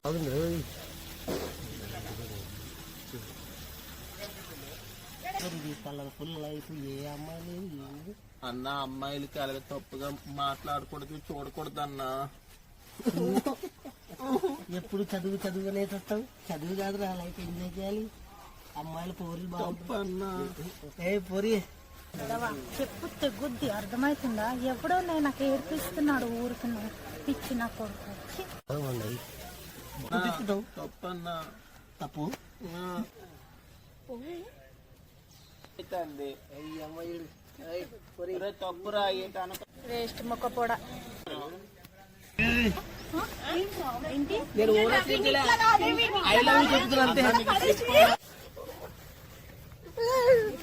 అన్న అమ్మాయిలకి అలాగే తప్పుగా మాట్లాడకూడదు, చూడకూడదు అన్న. ఎప్పుడు చదువు చదువునే వస్తావు, చదువు కాదు రా, లైఫ్ ఎంజాయ్ చేయాలి. అమ్మాయిలు పోరీలు బాగుంటాయి. పోరి చెప్పు తెగుద్ది, అర్థమవుతుందా? ఎప్పుడో నేను నాకు ఏర్పిస్తున్నాడు ఊరుకున్నా పిచ్చి నా కొడుకు. తప్పన్నా, తప్పు తప్పురా. వేస్ట్ మొక్క కూడా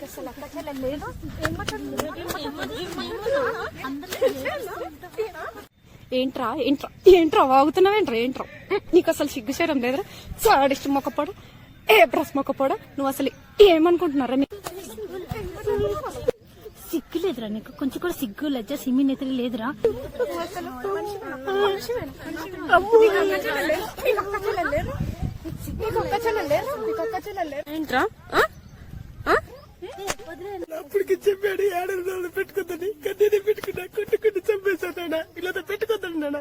అసలు అక్క చెల్లెలేదు. ఏంట్రా ఏంట్రా ఏంట్రా వాగుతున్నావేంట్రా? ఏంట్రా నీకు అసలు సిగ్గుచేయడం లేదురా? సాడిస్ట్ మొక్కపోడా, ఏ బ్రష్ మొక్కపోడా, నువ్వు అసలు ఏమనుకుంటున్నారా? సిగ్గు లేదురా నీకు? కొంచెం కూడా సిగ్గు లజ్జ సిమ్మి నెతిరి లేదురా? ఏంట్రా అప్పటికి చెప్పాడు 7 రోజులు పెట్టుకుందని, కన్నీని పెట్టుకున్నా, కొట్టుకుని చంపేశాడు. ఇలా పెట్టుకుంటాడు.